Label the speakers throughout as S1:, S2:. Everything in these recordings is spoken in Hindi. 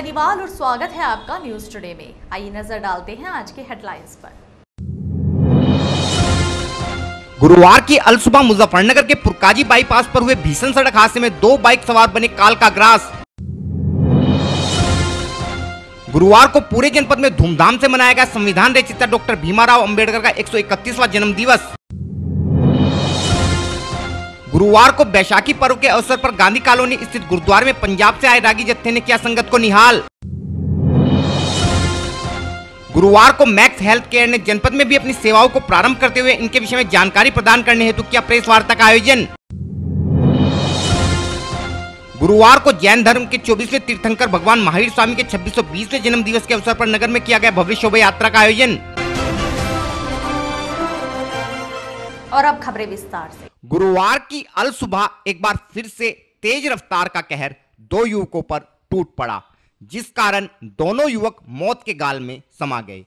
S1: सैनीवाल और स्वागत है आपका न्यूज टुडे में। आइए नजर डालते हैं आज के हेडलाइंस पर।
S2: गुरुवार की अलसुबह मुजफ्फरनगर के पुरकाजी बाईपास पर हुए भीषण सड़क हादसे में 2 बाइक सवार बने काल का ग्रास। गुरुवार को पूरे जनपद में धूमधाम से मनाया गया संविधान रचयिता डॉक्टर भीमाराव अंबेडकर का 131वां जन्म दिवस। गुरुवार को बैसाखी पर्व के अवसर पर गांधी कॉलोनी स्थित गुरुद्वारे में पंजाब से आए रागी जत्थे ने किया संगत को निहाल। गुरुवार को मैक्स हेल्थ केयर ने जनपद में भी अपनी सेवाओं को प्रारंभ करते हुए इनके विषय में जानकारी प्रदान करने हेतु किया प्रेस वार्ता का आयोजन। गुरुवार को जैन धर्म के 24वें तीर्थंकर भगवान महावीर स्वामी के 2620वें जन्म दिवस के अवसर पर नगर में किया गया भव्य शोभा यात्रा का आयोजन।
S1: और अब खबरें विस्तार से।
S2: गुरुवार की अलसुबह एक बार फिर से तेज रफ्तार का कहर 2 युवकों पर टूट पड़ा, जिस कारण दोनों युवक मौत के गाल में समा गए।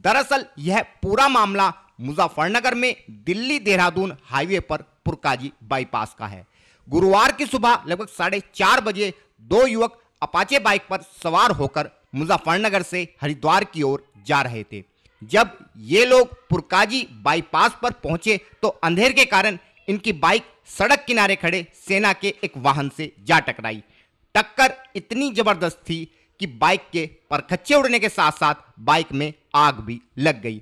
S2: दरअसल यह पूरा मामला मुजफ्फरनगर में दिल्ली देहरादून हाईवे पर पुरकाजी बाईपास का है। गुरुवार की सुबह लगभग 4:30 बजे 2 युवक अपाचे बाइक पर सवार होकर मुजफ्फरनगर से हरिद्वार की ओर जा रहे थे। जब ये लोग पुरकाजी बाईपास पर पहुंचे तो अंधेर के कारण इनकी बाइक सड़क किनारे खड़े सेना के एक वाहन से जा टकराई। टक्कर इतनी जबरदस्त थी कि बाइक के परखच्चे उड़ने के साथ साथ बाइक में आग भी लग गई,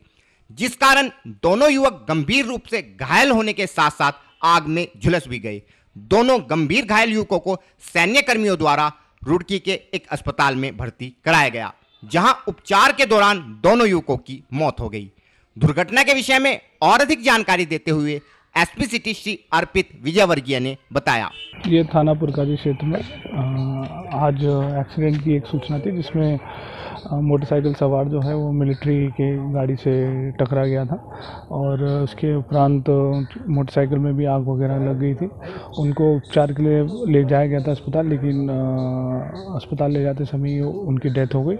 S2: जिस कारण दोनों युवक गंभीर रूप से घायल होने के साथ साथ आग में झुलस भी गए। दोनों गंभीर घायल युवकों को सैन्य कर्मियों द्वारा रुड़की के एक अस्पताल में भर्ती कराया गया, जहां उपचार के दौरान दोनों युवकों की मौत हो गई। दुर्घटना के विषय में और अधिक जानकारी देते हुए एसपी सिटी श्री अर्पित विजयवर्गीय ने बताया।
S3: ये थाना पुरकाजी क्षेत्र में आज एक्सीडेंट की एक सूचना थी, जिसमें मोटरसाइकिल सवार जो है वो मिलिट्री के गाड़ी से टकरा गया था और उसके उपरांत मोटरसाइकिल में भी आग वगैरह लग गई थी। उनको उपचार के लिए ले जाया गया था अस्पताल, लेकिन अस्पताल ले जाते समय ही उनकी डेथ हो गई।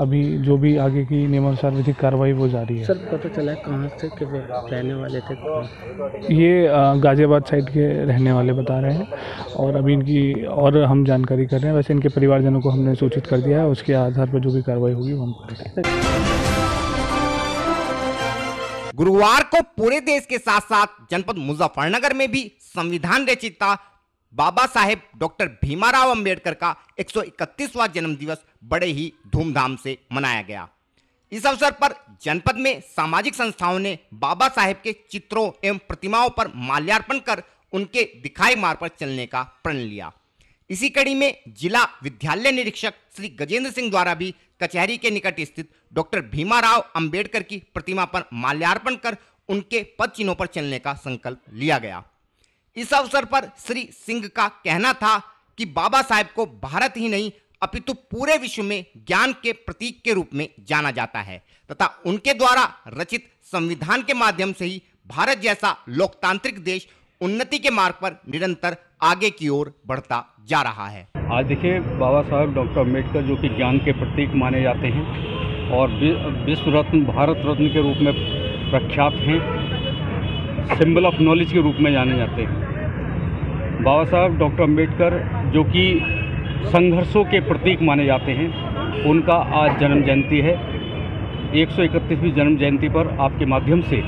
S3: अभी जो भी आगे की नियमानुसार विधिक कार्रवाई वो जारी है।
S4: सर पता चला है कहाँ से रहने वाले थे?
S3: ये गाजियाबाद साइड के रहने वाले बता रहे हैं और अभी इनकी और हम जानकारी कर रहे हैं। वैसे इनके परिवारजनों को हमने सूचित कर दिया है, उसके आधार पर जो भी कार्रवाई होगी वो हम करेंगे।
S2: गुरुवार को पूरे देश के साथ साथ जनपद मुजफ्फरनगर में भी संविधान रचयिता बाबा साहेब डॉक्टर भीमाराव अंबेडकर का 131वां जन्म दिवस बड़े ही धूमधाम से मनाया गया। इस अवसर पर जनपद में सामाजिक संस्थाओं ने बाबा साहेब के चित्रों एवं प्रतिमाओं पर माल्यार्पण कर उनके दिखाए मार्ग पर चलने का प्रण लिया। इसी कड़ी में जिला विद्यालय निरीक्षक श्री गजेंद्र सिंह द्वारा भी कचहरी के निकट स्थित डॉक्टर भीमाराव अंबेडकर की प्रतिमा पर माल्यार्पण कर उनके पद चिन्हों पर चलने का संकल्प लिया गया। इस अवसर पर श्री सिंह का कहना था कि बाबा साहेब को भारत ही नहीं अपितु पूरे विश्व में ज्ञान के प्रतीक के रूप में जाना जाता है तथा उनके द्वारा रचित संविधान के माध्यम से ही भारत जैसा लोकतांत्रिक देश उन्नति के मार्ग पर निरंतर आगे की ओर बढ़ता जा रहा है।
S5: आज देखिए, बाबा साहब डॉक्टर अम्बेडकर जो कि ज्ञान के प्रतीक माने जाते हैं और विश्व रत्न भारत रत्न के रूप में प्रख्यात हैं, सिंबल ऑफ नॉलेज के रूप में जाने जाते हैं। बाबा साहब डॉक्टर अम्बेडकर जो कि संघर्षों के प्रतीक माने जाते हैं, उनका आज जन्म जयंती है। 131वीं जन्म जयंती पर आपके माध्यम से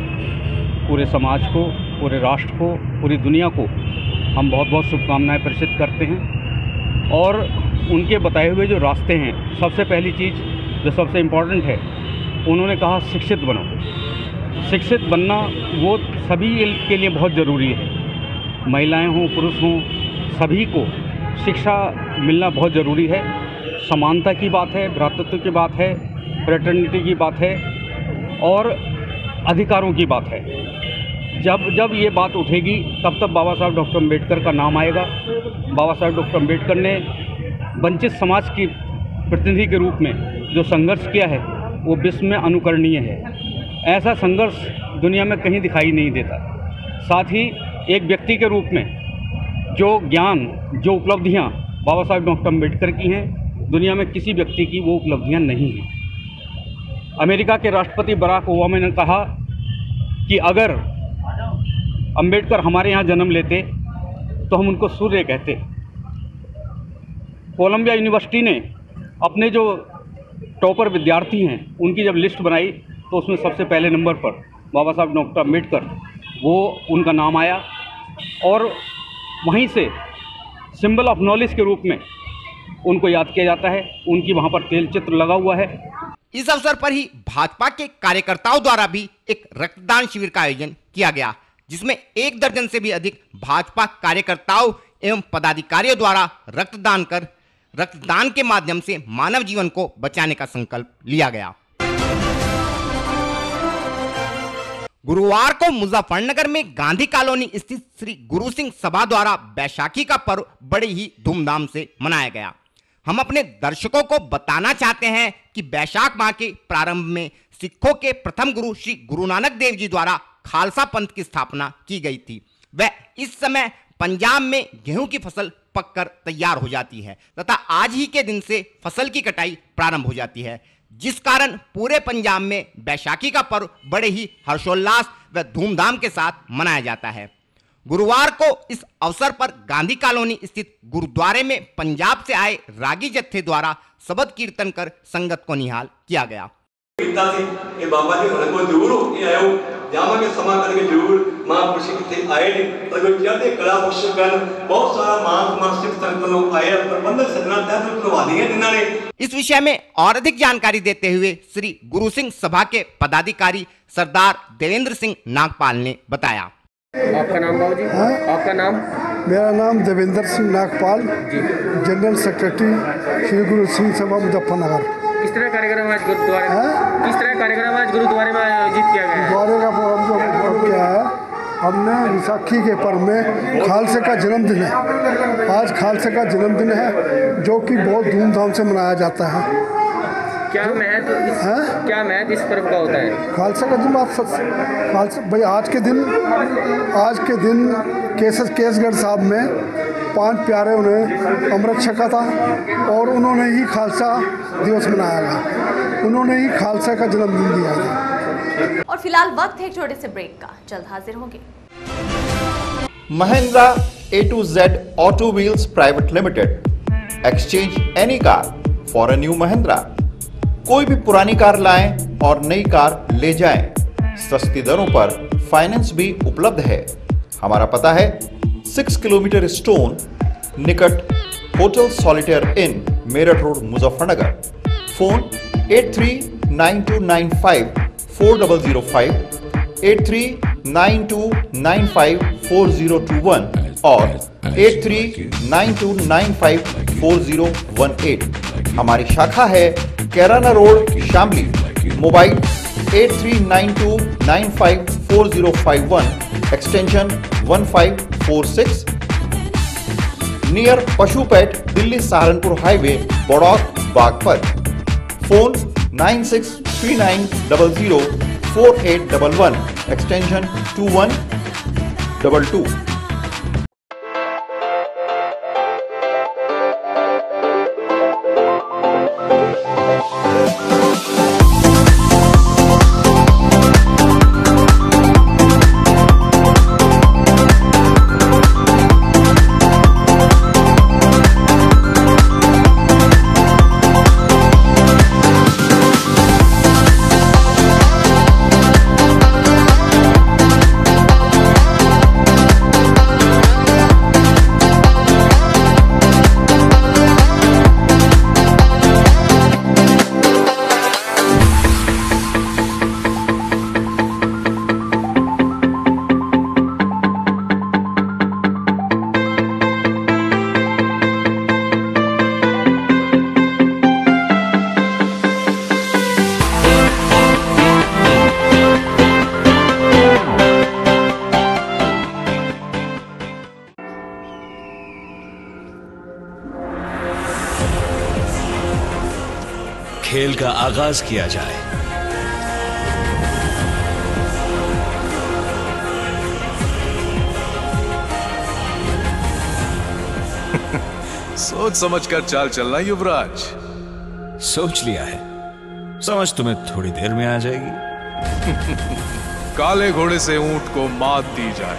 S5: पूरे समाज को, पूरे राष्ट्र को, पूरी दुनिया को हम बहुत बहुत शुभकामनाएं प्रेषित करते हैं। और उनके बताए हुए जो रास्ते हैं, सबसे पहली चीज़ जो सबसे इम्पॉर्टेंट है, उन्होंने कहा शिक्षित बनो। शिक्षित बनना वो सभी के लिए बहुत ज़रूरी है। महिलाएं हों, पुरुष हों, सभी को शिक्षा मिलना बहुत ज़रूरी है। समानता की बात है, भ्रातृत्व की बात है, फ्रेटर्निटी की बात है और अधिकारों की बात है। जब ये बात उठेगी तब तब बाबा साहब डॉक्टर अम्बेडकर का नाम आएगा। बाबा साहब डॉक्टर अम्बेडकर ने वंचित समाज की प्रतिनिधि के रूप में जो संघर्ष किया है वो विश्व में अनुकरणीय है। ऐसा संघर्ष दुनिया में कहीं दिखाई नहीं देता। साथ ही एक व्यक्ति के रूप में जो ज्ञान, जो उपलब्धियां बाबा साहब डॉक्टर अम्बेडकर की हैं, दुनिया में किसी व्यक्ति की वो उपलब्धियां नहीं हैं। अमेरिका के राष्ट्रपति बराक ओबामा ने कहा कि अगर अम्बेडकर हमारे यहाँ जन्म लेते तो हम उनको सूर्य कहते। कोलंबिया यूनिवर्सिटी ने अपने जो टॉपर विद्यार्थी हैं उनकी जब लिस्ट बनाई तो उसमें सबसे पहले नंबर पर बाबा साहब डॉक्टर अम्बेडकर वो उनका नाम आया और वहीं से सिंबल ऑफ नॉलेज के रूप में उनको याद किया जाता है। उनकी वहाँ पर तेल चित्र लगा हुआ है।
S2: इस अवसर पर ही भाजपा के कार्यकर्ताओं द्वारा भी एक रक्तदान शिविर का आयोजन किया गया, जिसमें 1 दर्जन से भी अधिक भाजपा कार्यकर्ताओं एवं पदाधिकारियों द्वारा रक्तदान के माध्यम से मानव जीवन को बचाने का संकल्प लिया गया। गुरुवार को मुजफ्फरनगर में गांधी कॉलोनी स्थित श्री गुरु सिंह सभा द्वारा बैसाखी का पर्व बड़े ही धूमधाम से मनाया गया। हम अपने दर्शकों को बताना चाहते हैं कि बैसाख माह के प्रारंभ में सिखों के प्रथम गुरु श्री गुरु नानक देव जी द्वारा खालसा पंथ की स्थापना की गई थी। वह इस समय पंजाब में गेहूं की फसल पककर तैयार हो जाती है तथा आज ही के दिन से फसल की कटाई प्रारंभ हो जाती है, जिस कारण पूरे पंजाब में बैसाखी का पर्व बड़े ही हर्षोल्लास व धूमधाम के साथ मनाया जाता है। गुरुवार को इस अवसर पर गांधी कॉलोनी स्थित गुरुद्वारे में पंजाब से आए रागी जत्थे द्वारा शबद कीर्तन कर संगत को निहाल किया गया।
S6: बाबा जी हमारे को जरूर होके आयो जावांगे समा करके जरूर महापुरुष किथे आए ने और कहते कला पुष्कर बहुत सारा मान सिख संत लोग आए प्रबंधक सजना तहत करवा दिए जिन्होंने। इस
S2: विषय में और अधिक जानकारी देते हुए श्री गुरु सिंह सभा के पदाधिकारी सरदार देवेंद्र सिंह नागपाल ने बताया।
S4: आपका नाम बाबू जी? आपका नाम?
S7: मेरा नाम देवेंद्र सिंह नागपाल, जनरल सेक्रेटरी श्री गुरु सिंह सभा मुजफ्फरनगर।
S4: किस तरह कार्यक्रम आज गुरुद्वारे में किस तरह कार्यक्रम आज गुरुद्वारे में आयोजित किया गया है?
S7: गुरुद्वारे का प्रोग्राम जो क्या है, हमने विसाखी के पर्व में खालसे का जन्मदिन है। आज खालसे का जन्मदिन है जो कि बहुत धूमधाम से मनाया जाता है।
S4: क्या महत्व इस पर्व का होता है?
S7: खालसा का जन्म खालसा भाई आज के दिन केसगढ़ साहब में 5 प्यारे उन्हें अमृत छका था और उन्होंने ही खालसा दिवस मनाया गया, उन्होंने ही खालसा का जन्मदिन दिया था।
S1: और फिलहाल वक्त है एक छोटे से ब्रेक का, जल्द हाजिर होंगे।
S8: Mahindra A to Z Auto Wheels Private Limited, exchange any car for a new Mahindra। कोई भी पुरानी कार लाएं और नई कार ले जाएं। सस्ती दरों पर फाइनेंस भी उपलब्ध है। हमारा पता है 6 किलोमीटर स्टोन निकट hotel solitaire inn Meerut road Muzaffarnagar. Phone 8392954005, 8392954021 और 8392954018। हमारी शाखा है Kairana road Shamli. Mobile 8392954051 extension 1546 near पशुपेट Delhi Saharanpur highway Baraut Baghpat. Phone 9639004811 extension 2122।
S9: खेल का आगाज किया जाए।
S10: सोच समझकर चाल चलना युवराज।
S9: सोच लिया है, समझ तुम्हें थोड़ी देर में आ जाएगी।
S10: काले घोड़े से ऊंट को मात दी जाए।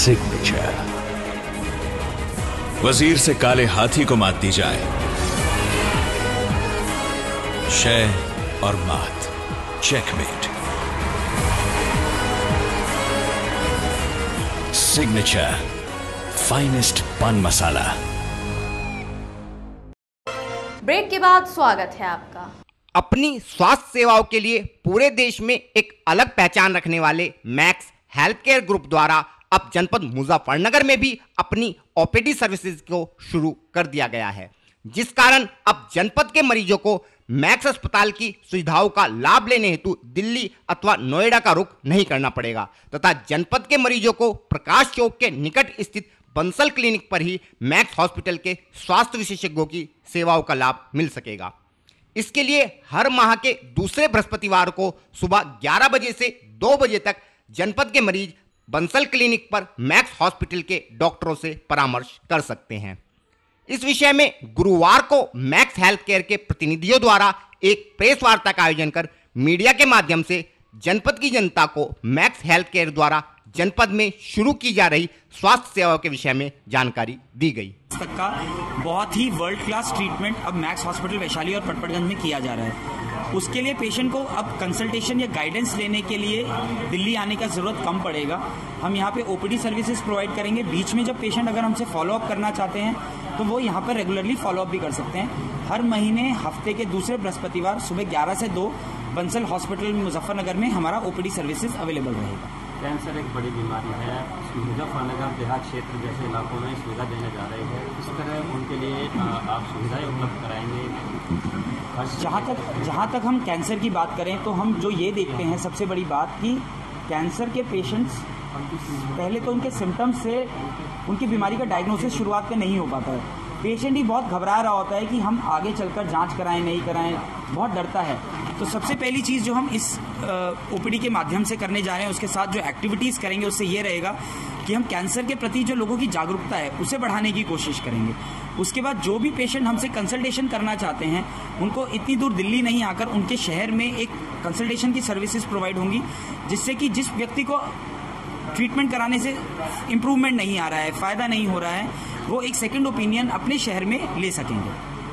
S9: सिग्नेचर। वजीर से काले हाथी को मात दी जाए, शय और मात, चेकमेट। सिग्नेचर फाइनेस्ट पान मसाला।
S1: ब्रेक के बाद स्वागत है आपका।
S2: अपनी स्वास्थ्य सेवाओं के लिए पूरे देश में एक अलग पहचान रखने वाले मैक्स हेल्थ केयर ग्रुप द्वारा अब जनपद मुजफ्फरनगर में भी अपनी ओपीडी सर्विसेज को शुरू कर दिया गया है, जिस कारण अब जनपद के मरीजों को मैक्स अस्पताल की सुविधाओं का लाभ लेने हेतु दिल्ली अथवा नोएडा का रुख नहीं करना पड़ेगा तथा जनपद के मरीजों को प्रकाश चौक के निकट स्थित बंसल क्लिनिक पर ही मैक्स हॉस्पिटल के स्वास्थ्य विशेषज्ञों की सेवाओं का लाभ मिल सकेगा। इसके लिए हर माह के दूसरे बृहस्पतिवार को सुबह 11 बजे से 2 बजे तक जनपद के मरीज बंसल क्लिनिक पर मैक्स हॉस्पिटल के डॉक्टरों से परामर्श कर सकते हैं। इस विषय में गुरुवार को मैक्स हेल्थ केयर के प्रतिनिधियों द्वारा एक प्रेस वार्ता का आयोजन कर मीडिया के माध्यम से जनपद की जनता को मैक्स हेल्थ केयर द्वारा जनपद में शुरू की जा रही स्वास्थ्य सेवाओं के विषय में जानकारी दी गई।
S11: तक का बहुत ही वर्ल्ड क्लास ट्रीटमेंट अब मैक्स हॉस्पिटल वैशाली और पटपड़गंज में किया जा रहा है। उसके लिए पेशेंट को अब कंसल्टेशन या गाइडेंस लेने के लिए दिल्ली आने का जरूरत कम पड़ेगा। हम यहाँ पे ओपीडी सर्विसेज प्रोवाइड करेंगे। बीच में जब पेशेंट अगर हमसे फॉलोअप करना चाहते हैं तो वो यहाँ पर रेगुलरली फॉलोअप भी कर सकते हैं। हर महीने हफ्ते के दूसरे बृहस्पतिवार सुबह 11 से 2 बंसल हॉस्पिटल मुजफ्फरनगर में हमारा ओपीडी सर्विसेज अवेलेबल रहेगा।
S12: कैंसर एक बड़ी बीमारी है, मुजफ्फरनगर देहात क्षेत्र जैसे इलाकों में सुविधा देने जा रही है। इस तरह उनके लिए आप सुविधाएं उपलब्ध कराएंगे?
S11: जहाँ तक हम कैंसर की बात करें तो हम जो ये देखते हैं सबसे बड़ी बात कि कैंसर के पेशेंट्स पहले तो उनके सिम्टम्स से उनकी बीमारी का डायग्नोसिस शुरुआत में नहीं हो पाता है। पेशेंट ही बहुत घबरा रहा होता है कि हम आगे चलकर जांच कराएं नहीं कराएं, बहुत डरता है। तो सबसे पहली चीज़ जो हम इस ओपीडी के माध्यम से करने जा रहे हैं, उसके साथ जो एक्टिविटीज़ करेंगे उससे ये रहेगा कि हम कैंसर के प्रति जो लोगों की जागरूकता है उसे बढ़ाने की कोशिश करेंगे। उसके बाद जो भी पेशेंट हमसे कंसल्टेशन करना चाहते हैं उनको इतनी दूर दिल्ली नहीं आकर उनके शहर में एक कंसल्टेशन की सर्विसेज प्रोवाइड होंगी, जिससे कि जिस व्यक्ति को ट्रीटमेंट कराने से इम्प्रूवमेंट नहीं आ रहा है, फ़ायदा नहीं हो रहा है, वो एक सेकंड ओपिनियन अपने शहर में ले सकेंगे।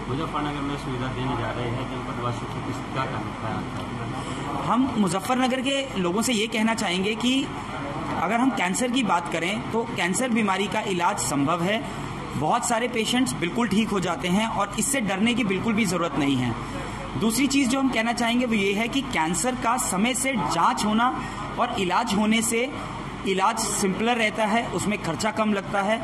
S12: मुजफ्फरनगर में सुविधा देने जा रहे हैं जनपदवासियों को, क्या करना?
S11: हम मुजफ्फरनगर के लोगों से ये कहना चाहेंगे कि अगर हम कैंसर की बात करें तो कैंसर बीमारी का इलाज संभव है। बहुत सारे पेशेंट्स बिल्कुल ठीक हो जाते हैं और इससे डरने की बिल्कुल भी ज़रूरत नहीं है। दूसरी चीज़ जो हम कहना चाहेंगे वो ये है कि कैंसर का समय से जांच होना और इलाज होने से इलाज सिंपलर रहता है, उसमें खर्चा कम लगता है,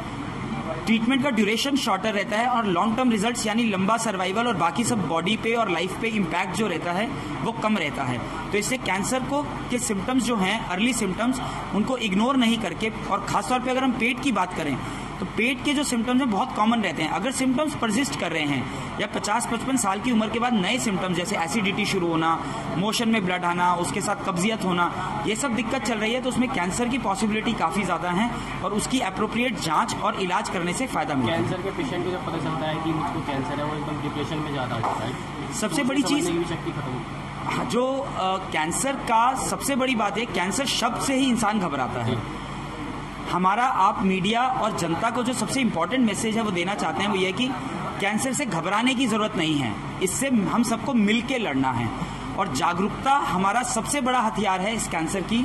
S11: ट्रीटमेंट का ड्यूरेशन शॉर्टर रहता है और लॉन्ग टर्म रिजल्ट्स यानी लंबा सर्वाइवल और बाकी सब बॉडी पे और लाइफ पे इम्पैक्ट जो रहता है वो कम रहता है। तो इससे कैंसर को के सिम्टम्स जो हैं, अर्ली सिम्टम्स, उनको इग्नोर नहीं करके, और खासतौर पे अगर हम पेट की बात करें तो पेट के जो सिम्टम्स हैं बहुत कॉमन रहते हैं। अगर सिम्टम्स परसिस्ट कर रहे हैं या 50-55 साल की उम्र के बाद नए सिम्टम्स जैसे एसिडिटी शुरू होना, मोशन में ब्लड आना, उसके साथ कब्जियत होना, ये सब दिक्कत चल रही है तो उसमें कैंसर की पॉसिबिलिटी काफ़ी ज़्यादा है और उसकी अप्रोप्रिएट जांच और इलाज करने से फ़ायदा मिलता है।
S12: कैंसर के पेशेंट को जब पता चलता है कि मुझको कैंसर है वो एकदम डिप्रेशन में ज़्यादा आता है।
S11: सबसे बड़ी चीज़
S12: शक्ति खत्म
S11: जो कैंसर का सबसे बड़ी बात है, कैंसर शब्द से ही इंसान घबराता है। हमारा आप मीडिया और जनता को जो सबसे इम्पोर्टेंट मैसेज है वो देना चाहते हैं वो ये कि कैंसर से घबराने की ज़रूरत नहीं है, इससे हम सबको मिल के लड़ना है और जागरूकता हमारा सबसे बड़ा हथियार है इस कैंसर की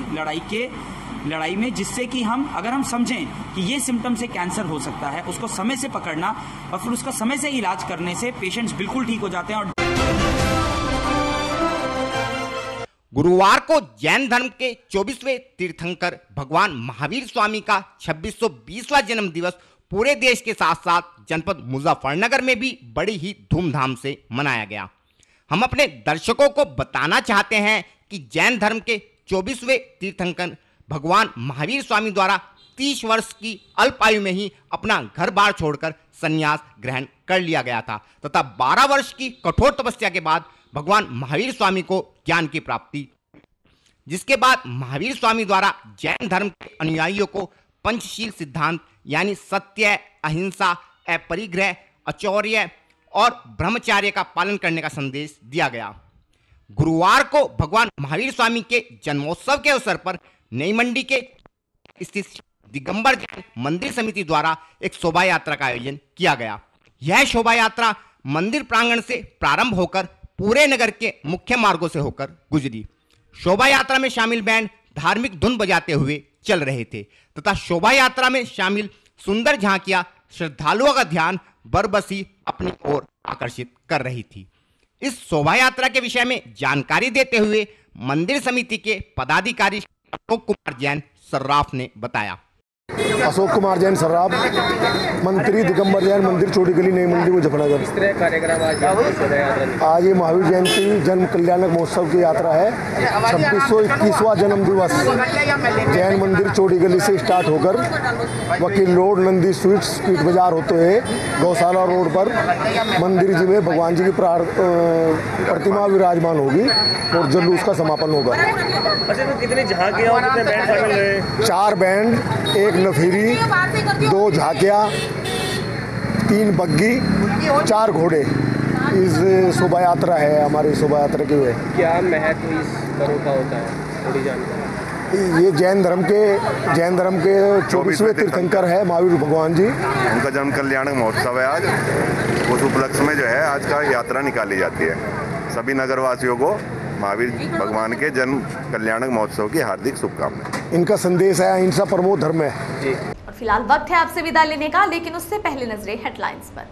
S11: लड़ाई में, जिससे कि हम अगर हम समझें कि ये सिम्टम से कैंसर हो सकता है, उसको समय से पकड़ना और फिर उसका समय से इलाज करने से पेशेंट्स बिल्कुल ठीक हो जाते हैं। और
S2: गुरुवार को जैन धर्म के 24वें तीर्थंकर भगवान महावीर स्वामी का 2620वां जन्म दिवस पूरे देश के साथ साथ जनपद मुजफ्फरनगर में भी बड़ी ही धूमधाम से मनाया गया। हम अपने दर्शकों को बताना चाहते हैं कि जैन धर्म के 24वें तीर्थंकर भगवान महावीर स्वामी द्वारा 30 वर्ष की अल्प आयु में ही अपना घर बार छोड़कर संन्यास ग्रहण कर लिया गया था तथा 12 वर्ष की कठोर तपस्या के बाद भगवान महावीर स्वामी को ज्ञान की प्राप्ति, जिसके बाद महावीर स्वामी द्वारा जैन धर्म के अनुयायियों को पंचशील सिद्धांत यानी सत्य, अहिंसा, अपरिग्रह, अचौर्य और ब्रह्मचार्य का पालन करने का संदेश दिया गया। गुरुवार को भगवान महावीर स्वामी के जन्मोत्सव के अवसर पर नई मंडी के स्थित दिगंबर जैन मंदिर समिति द्वारा एक शोभा यात्रा का आयोजन किया गया। यह शोभा यात्रा मंदिर प्रांगण से प्रारंभ होकर पूरे नगर के मुख्य मार्गों से होकर गुजरी। शोभा यात्रा में शामिल बैंड धार्मिक धुन बजाते हुए चल रहे थे तथा शोभा यात्रा में शामिल सुंदर झांकियां श्रद्धालुओं का ध्यान बरबसी अपनी ओर आकर्षित कर रही थी। इस शोभा यात्रा के विषय में जानकारी देते हुए मंदिर समिति के पदाधिकारी अशोक कुमार जैन सर्राफ ने बताया।
S13: अशोक कुमार जैन सर्राफ, मंत्री दिगंबर जैन मंदिर चोटी गली नई मंदिर मुजफ्फरनगर।
S4: किस तरह कार्यक्रम
S13: आज ये महावीर जयंती जन्म कल्याणक महोत्सव की यात्रा है। 2621वां जन्म दिवस जैन मंदिर चोटी गली से स्टार्ट होकर वकील रोड नंदी स्वीट्स स्वीट बाजार होते हुए गौशाला रोड पर मंदिर जी में भगवान जी की प्रतिमा विराजमान होगी और जुलूस का समापन होगा।
S4: अच्छा, तो कितनी झांकियां और कितने बैंड शामिल रहे?
S13: 4 बैंड, 1 नफीरी, 2 झाकियाँ, 3 बग्गी, 4 घोड़े इस शोभा यात्रा है। हमारी शोभा यात्रा की है।
S4: क्या महत्व इस पर्व का होता है, थोड़ी जानकारी?
S13: ये जैन धर्म के 24वें तीर्थंकर है महावीर भगवान जी।
S14: उनका जन्म कल्याणक महोत्सव है आज। उस उपलक्ष्य में जो है आज का यात्रा निकाली जाती है। सभी नगरवासियों को महावीर भगवान के जन्म कल्याणक महोत्सव की हार्दिक शुभकामनाएं।
S13: इनका संदेश है अहिंसा परमो धर्म है।
S1: और फिलहाल वक्त है आपसे विदा लेने का, लेकिन उससे पहले नजरें हेडलाइंस पर।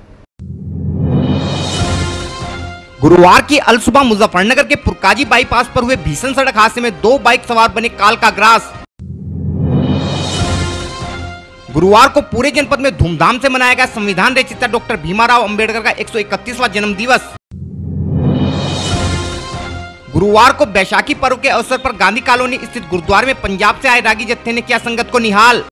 S2: गुरुवार की अलसुबह मुजफ्फरनगर के पुरकाजी बाईपास पर हुए भीषण सड़क हादसे में 2 बाइक सवार बने काल का ग्रास। गुरुवार को पूरे जनपद में धूमधाम से मनाया गया संविधान रचिता डॉक्टर भीमाराव अंबेडकर का 131वां जन्म दिवस। गुरुवार को बैसाखी पर्व के अवसर पर गांधी कॉलोनी स्थित गुरुद्वारे में पंजाब से आए रागी जत्थे ने किया संगत को निहाल।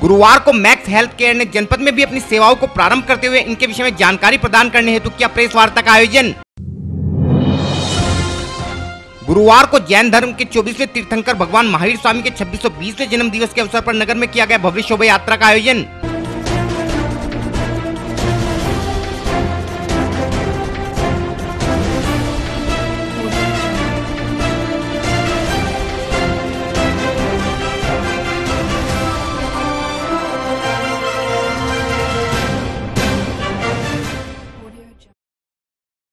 S2: गुरुवार को मैक्स हेल्थ केयर ने जनपद में भी अपनी सेवाओं को प्रारंभ करते हुए इनके विषय में जानकारी प्रदान करने हेतु किया प्रेस वार्ता का आयोजन। गुरुवार को जैन धर्म के 24वें तीर्थंकर भगवान महावीर स्वामी के 2620वें जन्म दिवस के अवसर पर नगर में किया गया भव्य शोभा यात्रा का आयोजन।